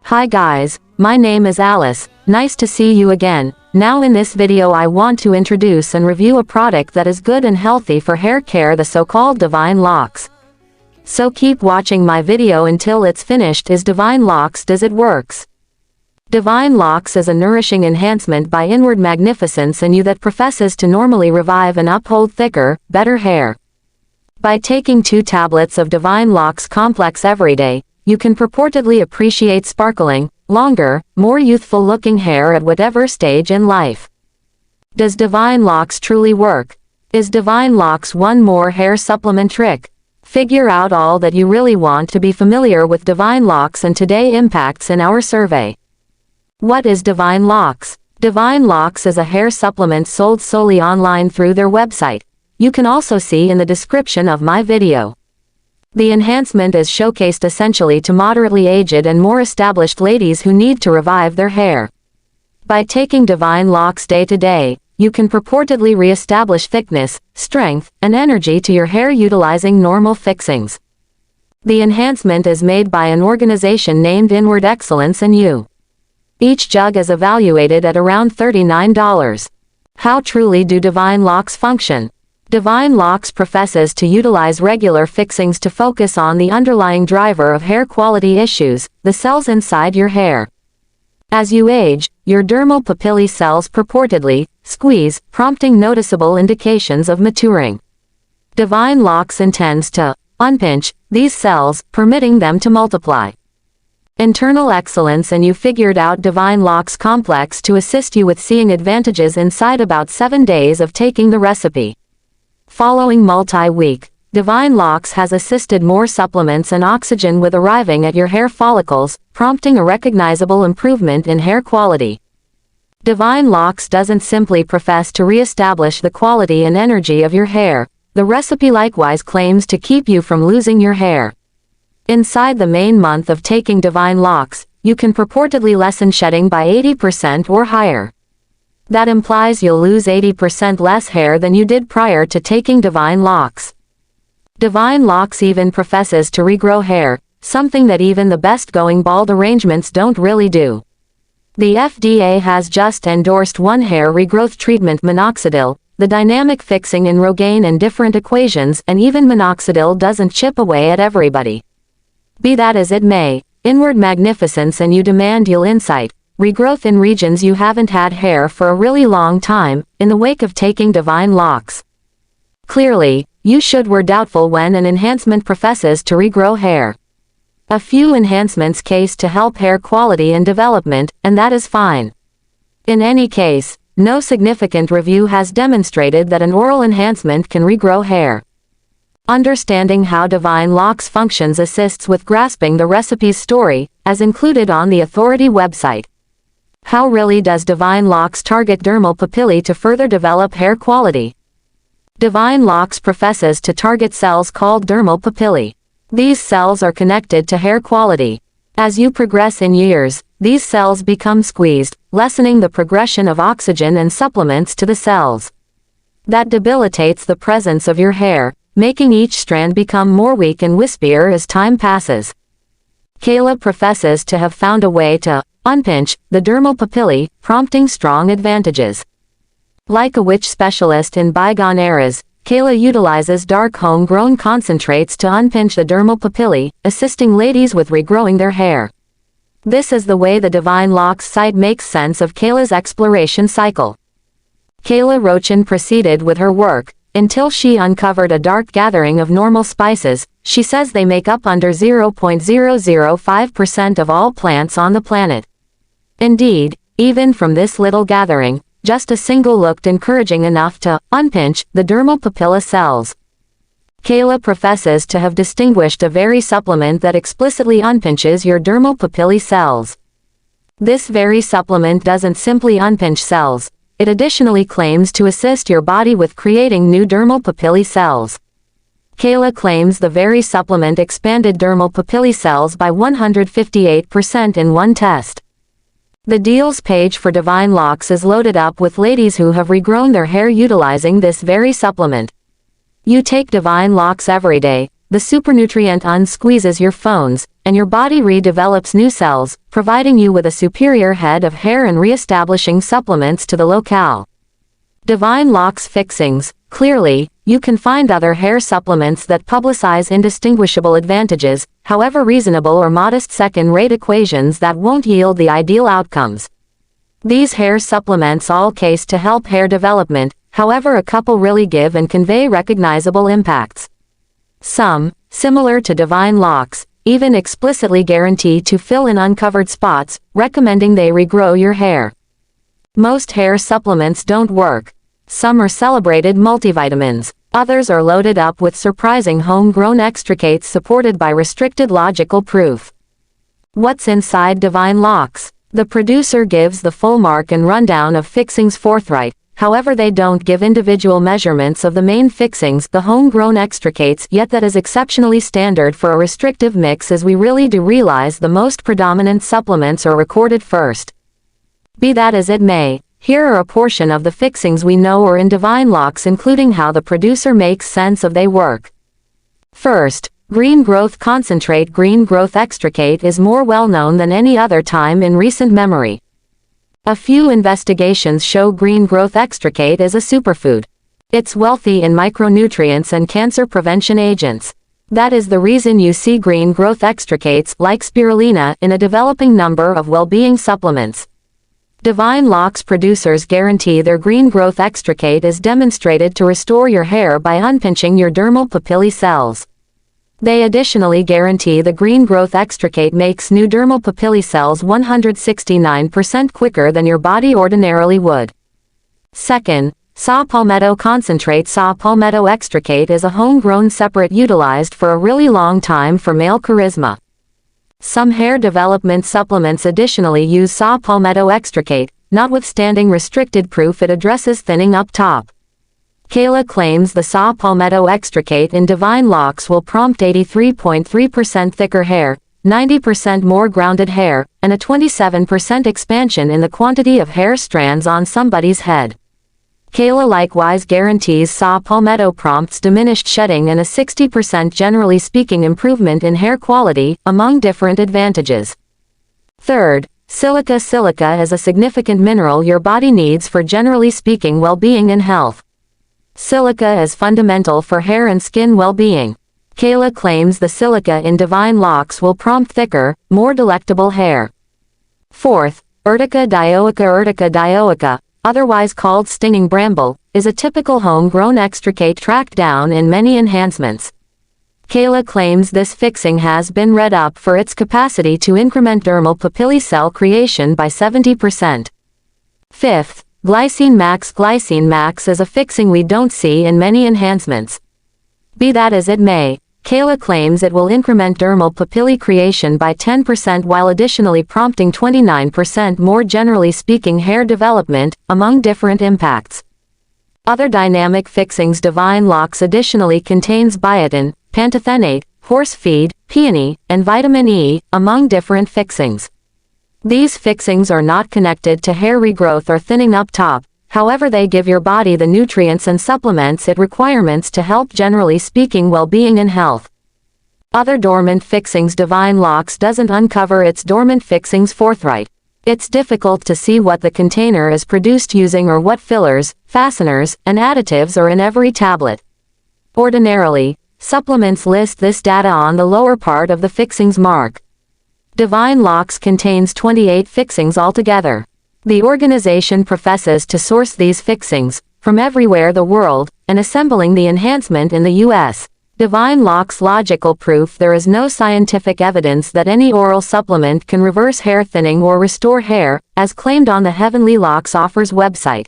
Hi guys, my name is Alice, nice to see you again. Now in this video I want to introduce and review a product that is good and healthy for hair care, the so-called Divine Locks. So keep watching my video until it's finished. Is Divine Locks, does it works? Divine Locks is a nourishing enhancement by inward magnificence in you that professes to normally revive and uphold thicker, better hair. By taking 2 tablets of Divine Locks complex every day, you can purportedly appreciate sparkling, longer, more youthful-looking hair at whatever stage in life. Does Divine Locks truly work? Is Divine Locks one more hair supplement trick? Figure out all that you really want to be familiar with Divine Locks and today impacts in our survey. What is Divine Locks? Divine Locks is a hair supplement sold solely online through their website. You can also see in the description of my video. The enhancement is showcased essentially to moderately aged and more established ladies who need to revive their hair. By taking Divine Locks day to day, you can purportedly re-establish thickness, strength, and energy to your hair utilizing normal fixings. The enhancement is made by an organization named Inward Excellence in You. Each jug is evaluated at around $39. How truly do Divine Locks function? Divine Locks professes to utilize regular fixings to focus on the underlying driver of hair quality issues, the cells inside your hair. As you age, your dermal papillae cells purportedly squeeze, prompting noticeable indications of maturing. Divine Locks intends to unpinch these cells, permitting them to multiply. Internal Excellence and You figured out Divine Locks complex to assist you with seeing advantages inside about 7 days of taking the recipe. Following multi-week, Divine Locks has assisted more supplements and oxygen with arriving at your hair follicles, prompting a recognizable improvement in hair quality. Divine Locks doesn't simply profess to re-establish the quality and energy of your hair. The recipe likewise claims to keep you from losing your hair. Inside the main month of taking Divine Locks, you can purportedly lessen shedding by 80% or higher. That implies you'll lose 80% less hair than you did prior to taking Divine Locks. Divine Locks even professes to regrow hair, something that even the best-going bald arrangements don't really do. The FDA has just endorsed one hair regrowth treatment, minoxidil, the dynamic fixing in Rogaine and different equations, and even minoxidil doesn't chip away at everybody. Be that as it may, Inward Magnificence and You demand you'll insight regrowth in regions you haven't had hair for a really long time, in the wake of taking Divine Locks. Clearly, you were doubtful when an enhancement professes to regrow hair. A few enhancements case to help hair quality and development, and that is fine. In any case, no significant review has demonstrated that an oral enhancement can regrow hair. Understanding how Divine Locks functions assists with grasping the recipe's story, as included on the authority website. How really does Divine Locks target dermal papillae to further develop hair quality? Divine Locks professes to target cells called dermal papillae. These cells are connected to hair quality. As you progress in years, these cells become squeezed, lessening the progression of oxygen and supplements to the cells. That debilitates the presence of your hair, making each strand become more weak and wispier as time passes. Kayla professes to have found a way to unpinch the dermal papillae, prompting strong advantages. Like a witch specialist in bygone eras, Kayla utilizes dark homegrown concentrates to unpinch the dermal papillae, assisting ladies with regrowing their hair. This is the way the Divine Locks site makes sense of Kayla's exploration cycle. Kayla Rochin proceeded with her work, until she uncovered a dark gathering of normal spices. She says they make up under 0.005% of all plants on the planet. Indeed, even from this little gathering, just a single looked encouraging enough to unpinch the dermal papilla cells. Kayla professes to have distinguished a very supplement that explicitly unpinches your dermal papillae cells. This very supplement doesn't simply unpinch cells, it additionally claims to assist your body with creating new dermal papillae cells. Kayla claims the very supplement expanded dermal papillae cells by 158% in one test. The deals page for Divine Locks is loaded up with ladies who have regrown their hair utilizing this very supplement. You take Divine Locks every day, the supernutrient unsqueezes your phones, and your body redevelops new cells, providing you with a superior head of hair and re-establishing supplements to the locale. Divine Locks Fixings. Clearly, you can find other hair supplements that publicize indistinguishable advantages, however reasonable or modest second-rate equations that won't yield the ideal outcomes. These hair supplements all case to help hair development, however a couple really give and convey recognizable impacts. Some, similar to Divine Locks, even explicitly guarantee to fill in uncovered spots, recommending they regrow your hair. Most hair supplements don't work. Some are celebrated multivitamins. Others are loaded up with surprising homegrown extricates supported by restricted logical proof. What's inside Divine Locks? The producer gives the full mark and rundown of fixings forthright, however they don't give individual measurements of the main fixings, the homegrown extricates, yet that is exceptionally standard for a restrictive mix, as we really do realize the most predominant supplements are recorded first. Be that as it may, here are a portion of the fixings we know are in Divine Locks, including how the producer makes sense of they work. First, Green Growth Concentrate. Green Growth Extricate is more well known than any other time in recent memory. A few investigations show green growth extricate is a superfood. It's wealthy in micronutrients and cancer prevention agents. That is the reason you see green growth extricates, like spirulina, in a developing number of well-being supplements. Divine Locks producers guarantee their green growth extricate is demonstrated to restore your hair by unpinching your dermal papillae cells. They additionally guarantee the green growth extricate makes new dermal papillae cells 169% quicker than your body ordinarily would. Second, Saw Palmetto Concentrate. Saw Palmetto Extricate is a homegrown separate utilized for a really long time for male charisma. Some hair development supplements additionally use saw palmetto extricate, notwithstanding restricted proof it addresses thinning up top. Kayla claims the saw palmetto extricate in Divine Locks will prompt 83.3% thicker hair, 90% more grounded hair, and a 27% expansion in the quantity of hair strands on somebody's head. Kayla likewise guarantees saw palmetto prompts diminished shedding and a 60% generally speaking improvement in hair quality, among different advantages. Third, silica. Silica is a significant mineral your body needs for generally speaking well-being and health. Silica is fundamental for hair and skin well-being. Kayla claims the silica in Divine Locks will prompt thicker, more delectable hair. Fourth, Urtica dioica. Urtica dioica, otherwise called stinging bramble, is a typical homegrown extricate tracked down in many enhancements. Kayla claims this fixing has been read up for its capacity to increment dermal papillae cell creation by 70%. Fifth, Glycine Max. Glycine Max is a fixing we don't see in many enhancements. Be that as it may, Kayla claims it will increment dermal papillae creation by 10% while additionally prompting 29% more generally speaking hair development, among different impacts. Other dynamic fixings. Divine Locks additionally contains biotin, pantothenate, horse feed, peony, and vitamin E, among different fixings. These fixings are not connected to hair regrowth or thinning up top, however they give your body the nutrients and supplements it requires to help generally speaking well-being and health. Other dormant fixings. Divine Locks doesn't uncover its dormant fixings forthright. It's difficult to see what the container is produced using or what fillers, fasteners, and additives are in every tablet. Ordinarily, supplements list this data on the lower part of the fixings mark. Divine Locks contains 28 fixings altogether. The organization professes to source these fixings from everywhere the world, and assembling the enhancement in the U.S. Divine Locks logical proof. There is no scientific evidence that any oral supplement can reverse hair thinning or restore hair, as claimed on the Heavenly Locks Offers website.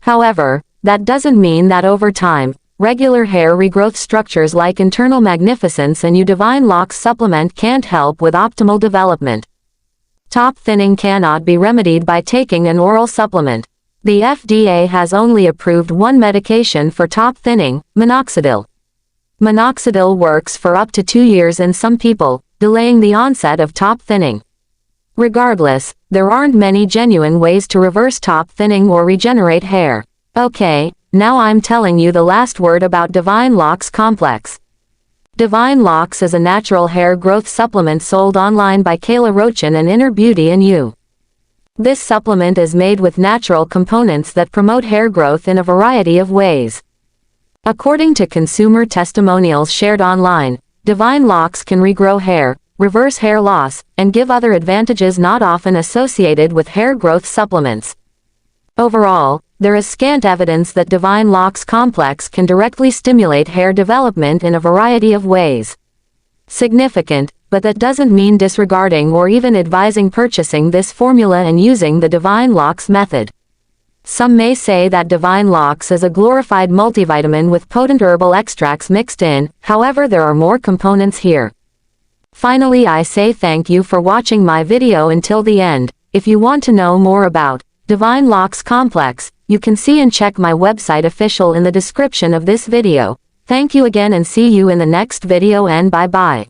However, that doesn't mean that over time, regular hair regrowth structures like internal magnificence and Divine Locks supplement can't help with optimal development. Top thinning cannot be remedied by taking an oral supplement. The FDA has only approved one medication for top thinning, minoxidil. Minoxidil works for up to 2 years in some people, delaying the onset of top thinning. Regardless, there aren't many genuine ways to reverse top thinning or regenerate hair. Okay, now I'm telling you the last word about Divine Locks complex. Divine Locks is a natural hair growth supplement sold online by Kayla Rochin and Inner Beauty in You. This supplement is made with natural components that promote hair growth in a variety of ways. According to consumer testimonials shared online, Divine Locks can regrow hair, reverse hair loss, and give other advantages not often associated with hair growth supplements. Overall, there is scant evidence that Divine Locks Complex can directly stimulate hair development in a variety of ways. Significant, but that doesn't mean disregarding or even advising purchasing this formula and using the Divine Locks method. Some may say that Divine Locks is a glorified multivitamin with potent herbal extracts mixed in, however there are more components here. Finally, I say thank you for watching my video until the end. If you want to know more about Divine Locks Complex, you can see and check my website official in the description of this video. Thank you again and see you in the next video and bye bye.